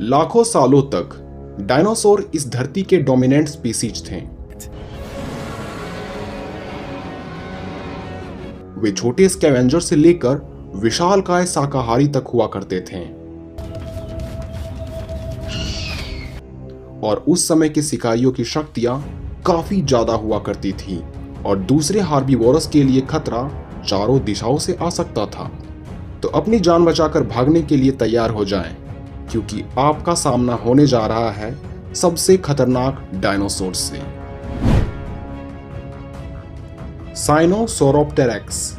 लाखों सालों तक डायनासोर इस धरती के डोमिनेंट स्पीसीज थे। वे छोटे स्कैवेंजर से लेकर विशालकाय शाकाहारी तक हुआ करते थे और उस समय के शिकारियों की शक्तियां काफी ज्यादा हुआ करती थी और दूसरे हार्बीवोरस के लिए खतरा चारों दिशाओं से आ सकता था। तो अपनी जान बचाकर भागने के लिए तैयार हो जाएं, क्योंकि आपका सामना होने जा रहा है सबसे खतरनाक डायनासोर से। साइनोसोरोप्टेरैक्स,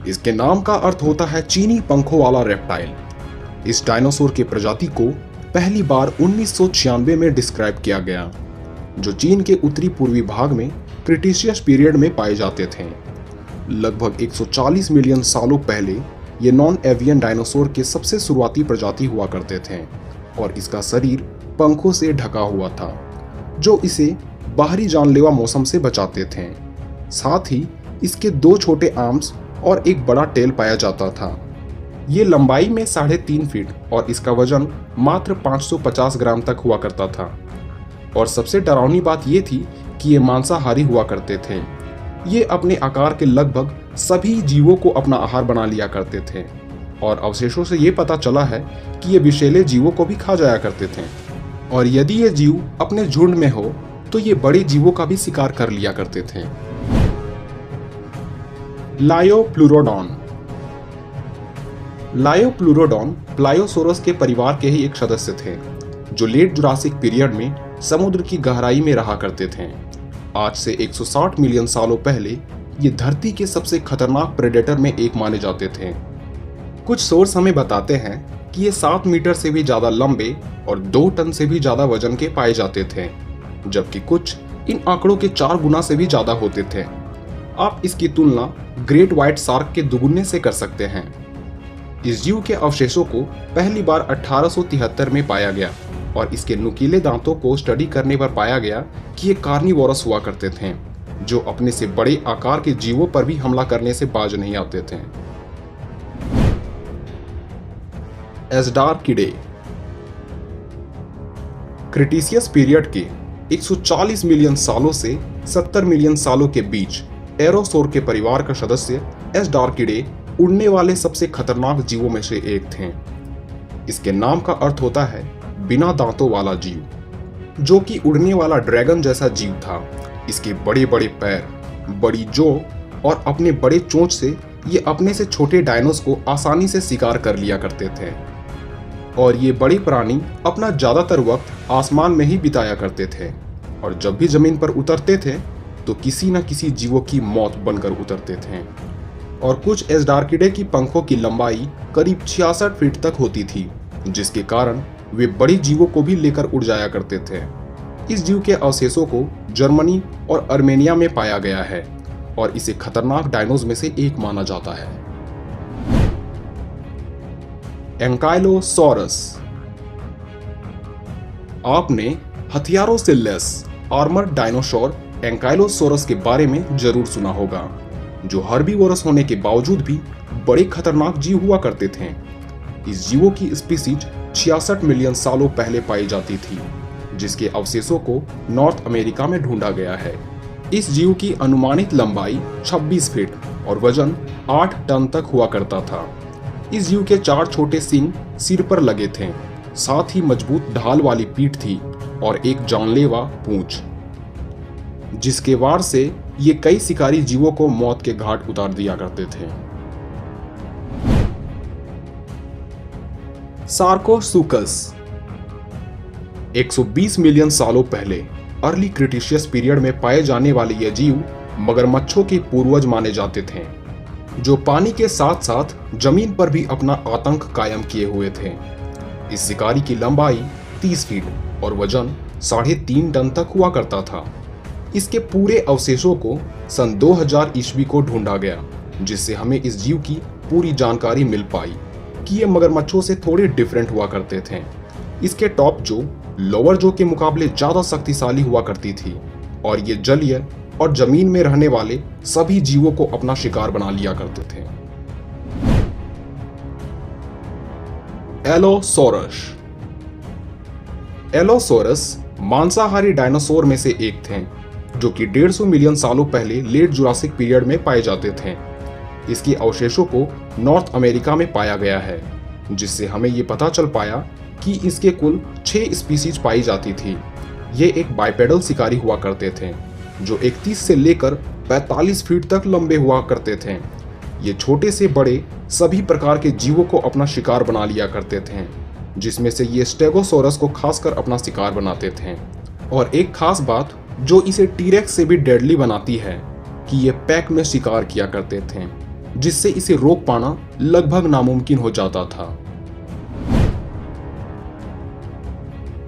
इसके नाम का अर्थ होता है चीनी पंखों वाला रेप्टाइल। इस डायनासोर की प्रजाति को पहली बार 1996 में डिस्क्राइब किया गया, जो चीन के उत्तरी पूर्वी भाग में क्रिटेशियस पीरियड में पाए जाते थे। लगभग 140 मिलियन सालों पहले ये नॉन एवियन डायनासोर के सबसे शुरुआती प्रजाति हुआ करते थे और इसका शरीर पंखों से ढका हुआ था, जो इसे बाहरी जानलेवा मौसम से बचाते थे। साथ ही इसके 2 छोटे आर्म्स और एक बड़ा टेल पाया जाता था। ये लंबाई में 3.5 फीट और इसका वजन मात्र 550 ग्राम तक हुआ करता था। और सबसे डरावनी बात ये थी कि ये मांसाहारी हुआ करते थे। ये अपने आकार के लगभग सभी जीवों को अपना आहार बना लिया करते थे और अवशेषों से ये पता चला है कि ये विषैले जीवों को भी खा जाया करते थे। और यदि ये जीव अपने झुंड में हो तो ये बड़े जीवों का भी शिकार कर लिया करते थे। लायोप्लूरोडॉन। लायोप्लूरोडॉन प्लायोसोरस के परिवार के ही एक सदस्य थे, जो लेट जुरासिक पीरियड में समुद्र की गहराई में रहा करते थे। आज से 160 मिलियन सालों पहले ये धरती के सबसे खतरनाक प्रेडेटर में एक माने जाते थे। कुछ सोर्स हमें बताते हैं कि ये 7 मीटर से भी ज्यादा लंबे और 2 टन से भी ज्यादा वजन के पाए जाते थे, जबकि कुछ इन आंकड़ों के 4 गुना से भी ज्यादा होते थे। आप इसकी तुलना ग्रेट व्हाइट शार्क के दुगुने से कर सकते हैं। इस जीव के अवशेषों को पहली बार 1873 में पाया गया और इसके नुकीले दांतों को स्टडी करने पर पाया गया कि ये कार्निवोरस हुआ करते थे, जो अपने से बड़े आकार के जीवों पर भी हमला करने से बाज नहीं आते थे। एस्डार्किडे। क्रिटेशियस पीरियड के 140 मिलियन सालों से 70 मिलियन सालों के बीच एरोसोर के परिवार का सदस्य एस्डार्किडे उड़ने वाले सबसे खतरनाक जीवों में से एक थे। इसके नाम का अर्थ होता है बिना दांतों वाला जीव, जो कि उड़ने वाला ड्रैगन जैसा जीव था। इसके बड़े बड़े पैर, बड़ी जौ और अपने बड़े चोंच से ये अपने से छोटे डायनोस को आसानी से शिकार कर लिया करते थे। और ये बड़े प्राणी अपना ज्यादातर वक्त आसमान में ही बिताया करते थे और जब भी जमीन पर उतरते थे तो किसी न किसी जीवों की मौत बनकर उतरते थे। और कुछ एस्डार्किडे की पंखों की लंबाई करीब 66 फीट तक होती थी, जिसके कारण वे बड़े जीवों को भी लेकर उड़ जाया करते थे। इस जीव के अवशेषों को जर्मनी और अर्मेनिया में पाया गया है और इसे खतरनाक डायनोस में से एक माना जाता है। एंकाइलोसॉरस। आपने हथियारों से लैस आर्मर्ड डायनासोर एंकाइलोसोरस के बारे में जरूर सुना होगा, जो हर्बीवोरस होने के बावजूद भी बड़े खतरनाक जीव हुआ करते थे। इस जीवों की स्पीसीज 66 मिलियन सालों पहले पाई जाती थी, जिसके अवशेषों को नॉर्थ अमेरिका में ढूंढा गया है। इस जीव की अनुमानित लंबाई 26 फीट और वजन 8 टन तक हुआ करता था। इस जीव के 4 छोटे सींग सिर पर लगे थे, साथ ही मजबूत ढाल वाली पीठ थी और एक जानलेवा पूंछ, जिसके वार से ये कई शिकारी जीवों को मौत के घाट उतार दिया करते थे। सार्कोसुकस। 120 मिलियन सालों पहले अर्ली क्रिटेशियस पीरियड में पाए जाने वाले ये जीव मगरमच्छों के पूर्वज माने जाते थे, जो पानी के साथ साथ जमीन पर भी अपना आतंक कायम किए हुए थे। इस शिकारी की लंबाई 30 फीट और वजन 3.5 टन तक हुआ करता था। इसके पूरे अवशेषों को सन 2000 ईस्वी को ढूंढा गया, जिससे हमें इस जीव की पूरी जानकारी मिल पाई कि ये मगरमच्छों से थोड़े डिफरेंट हुआ करते थे। इसके टॉप जो लोअर जो के मुकाबले ज्यादा शक्तिशाली हुआ करती थी और ये जलीय और जमीन में रहने वाले सभी जीवों को अपना शिकार बना लिया करते थे। एलोसोरस। एलोसोरस मांसाहारी डायनासोर में से एक थे, जो कि 150 मिलियन सालों पहले लेट जुरासिक पीरियड में पाए जाते थे। इसके अवशेषों को नॉर्थ अमेरिका में पाया गया है, जिससे हमें ये पता चल पाया कि इसके कुल 6 स्पीसीज पाई जाती थी। ये एक बाइपेडल शिकारी हुआ करते थे, जो 31 से लेकर 45 फीट तक लंबे हुआ करते थे। ये छोटे से बड़े सभी प्रकार के जीवों को अपना शिकार बना लिया करते थे, जिसमें से ये स्टेगोसोरस को खासकर अपना शिकार बनाते थे। और एक खास बात जो इसे टीरेक्स से भी डेडली बनाती है कि ये पैक में शिकार किया करते थे, जिससे इसे रोक पाना लगभग नामुमकिन हो जाता था।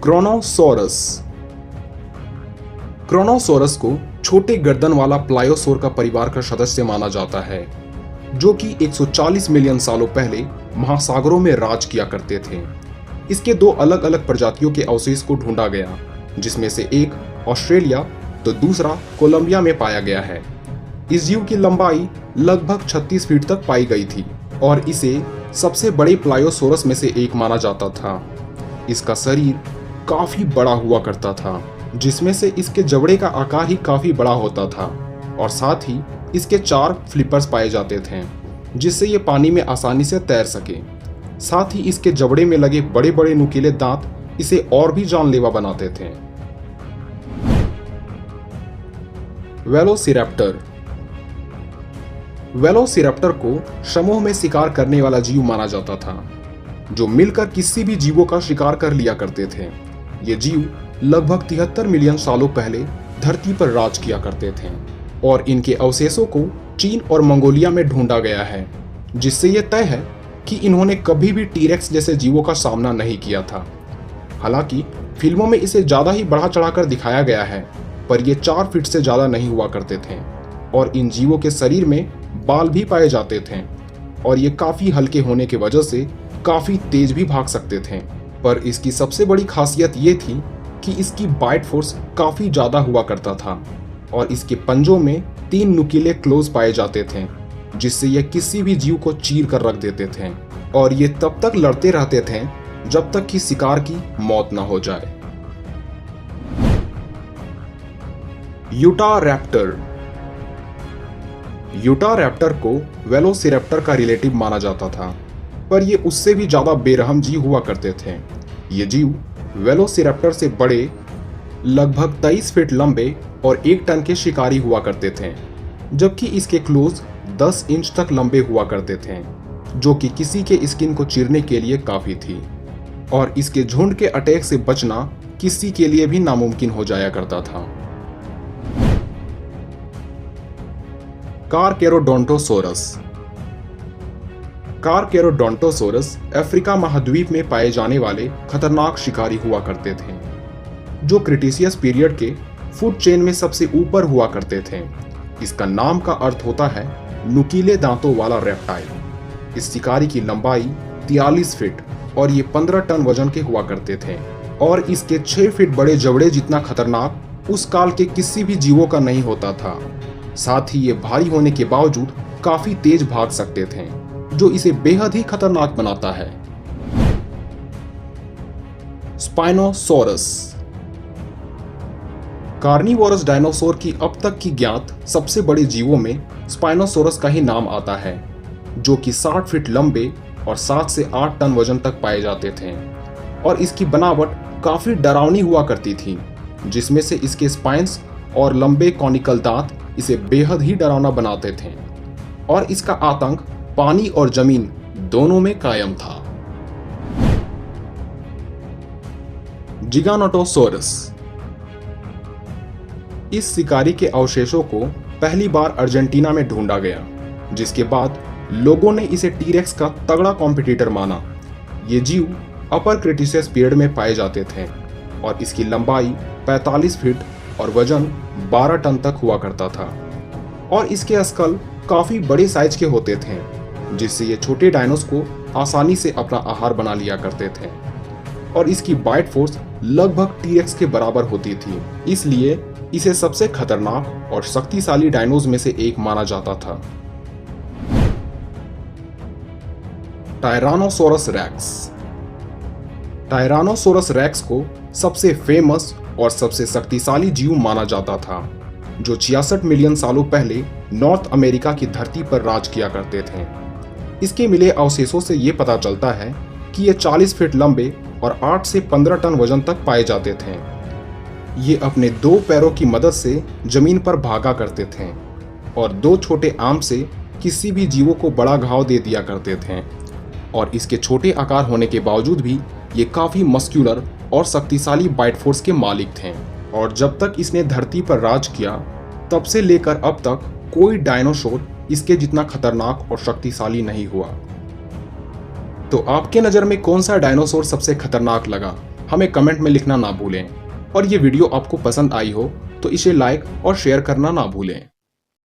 क्रोनोसोरस। क्रोनोसोरस को छोटे गर्दन वाला प्लायोसोर का परिवार का सदस्य माना जाता है, जो कि 140 मिलियन सालों पहले महासागरों में राज किया करते थे। इसके 2 अलग अलग प्रजातियों के अवशेष को ढूंढा गया, जिसमें से एक ऑस्ट्रेलिया तो दूसरा कोलंबिया में पाया गया है। इस जीव की लंबाई लगभग 36 फीट तक पाई गई थी और इसे सबसे बड़े प्लायोसोरस में से एक माना जाता था। इसका शरीर काफी बड़ा हुआ करता था, जिसमें से इसके जबड़े का आकार ही काफी बड़ा होता था और साथ ही इसके 4 फ्लिपर्स पाए जाते थे, जिससे ये पानी में आसानी से तैर सके। साथ ही इसके जबड़े में लगे बड़े बड़े नुकीले दांत इसे और भी जानलेवा बनाते थे। वेलोसिरैप्टर। वेलोसिरैप्टर को समूह में शिकार करने वाला जीव माना जाता था, जो मिलकर किसी भी जीवों का शिकार कर लिया करते थे। ये जीव लगभग 73 मिलियन सालों पहले धरती पर राज किया करते थे और इनके अवशेषों को चीन और मंगोलिया में ढूंढा गया है, जिससे यह तय है कि इन्होंने कभी भी टीरेक्स जैसे जीवों का सामना नहीं किया था। हालांकि फिल्मों में इसे ज्यादा ही बढ़ा चढ़ाकर दिखाया गया है, पर ये 4 फीट से ज्यादा नहीं हुआ करते थे और इन जीवों के शरीर में बाल भी पाए जाते थे और ये काफी हल्के होने की वजह से काफी तेज भी भाग सकते थे। पर इसकी सबसे बड़ी खासियत ये थी कि इसकी बाइट फोर्स काफी ज्यादा हुआ करता था और इसके पंजों में 3 नुकीले क्लोज पाए जाते थे, जिससे यह किसी भी जीव को चीर कर रख देते थे और ये तब तक लड़ते रहते थे जब तक कि शिकार की मौत न हो जाए। यूटारैप्टर। यूटारैप्टर को वेलोसिरैप्टर का रिलेटिव माना जाता था, पर ये उससे भी ज्यादा बेरहम जीव हुआ करते थे। ये जीव वेलोसिरैप्टर से बड़े, लगभग 23 फीट लंबे और 1 टन के शिकारी हुआ करते थे, जबकि इसके क्लोज 10 इंच तक लंबे हुआ करते थे, जो कि किसी के स्किन को चीरने के लिए काफी थी और इसके झुंड के अटैक से बचना किसी के लिए भी नामुमकिन हो जाया करता था। कारकेरोडोंटोसोरस। कारकेरोडोंटोसोरस अफ्रीका महाद्वीप में पाए जाने वाले खतरनाक शिकारी हुआ करते थे, जो क्रिटेशियस पीरियड के फूड चेन में सबसे ऊपर हुआ करते थे। इसका नाम का अर्थ होता है नुकीले दांतों वाला रेप्टाइल। इस शिकारी की लंबाई 43 फीट और ये 15 टन वजन के हुआ करते थे और इसके 6 फीट बड़े जबड़े जितना खतरनाक उस काल के किसी भी जीवों का नहीं होता था। साथ ही ये भारी होने के बावजूद काफी तेज भाग सकते थे, जो इसे बेहद ही खतरनाक बनाता है। स्पाइनोसोरस। कार्निवोरस डायनासोर की अब तक की ज्ञात सबसे बड़े जीवों में स्पाइनोसोरस का ही नाम आता है, जो कि 60 फीट लंबे और 7 से 8 टन वजन तक पाए जाते थे और इसकी बनावट काफी डरावनी हुआ करती थी, जिसमें से इसके स्पाइन्स और लंबे कॉनिकल दांत इसे बेहद ही डरावना बनाते थे और इसका आतंक पानी और जमीन दोनों में कायम था। जिगानोटोसोरस। इस शिकारी के अवशेषों को पहली बार अर्जेंटीना में ढूंढा गया, जिसके बाद लोगों ने इसे टीरेक्स का तगड़ा कॉम्पिटिटर माना। ये जीव अपर क्रिटेशियस पीरियड में पाए जाते थे और इसकी लंबाई 45 फीट और वजन 12 टन तक हुआ करता था और इसके स्कल काफी बड़े साइज के होते थे, जिससे ये छोटे डायनोस को आसानी से अपना आहार बना लिया करते थे और इसकी बाइट फोर्स लगभग टीरेक्स के बराबर होती थी। इसलिए इसे सबसे खतरनाक और शक्तिशाली डायनोस में से एक माना जाता था। Tyrannosaurus racks. टायरानोसोरस रैक्स को सबसे फेमस और सबसे शक्तिशाली जीव माना जाता था, जो 66 मिलियन सालों पहले नॉर्थ अमेरिका की धरती पर राज किया करते थे। इसके मिले अवशेषों से ये पता चलता है कि ये 40 फीट लंबे और 8 से 15 टन वजन तक पाए जाते थे। ये अपने 2 पैरों की मदद से जमीन पर भागा करते थे और 2 छोटे आर्म से किसी भी जीवों को बड़ा घाव दे दिया करते थे। और इसके छोटे आकार होने के बावजूद भी ये काफी मस्कुलर और शक्तिशाली बाइट फोर्स के मालिक थे। और जब तक इसने धरती पर राज किया, तब से लेकर अब तक कोई डायनासोर इसके जितना खतरनाक और शक्तिशाली नहीं हुआ। तो आपके नज़र में कौन सा डायनासोर सबसे खतरनाक लगा, हमें कमेंट में लिखना ना भूलें। और ये वीडियो आपको पसंद आई हो तो इसे लाइक और शेयर करना ना भूलें।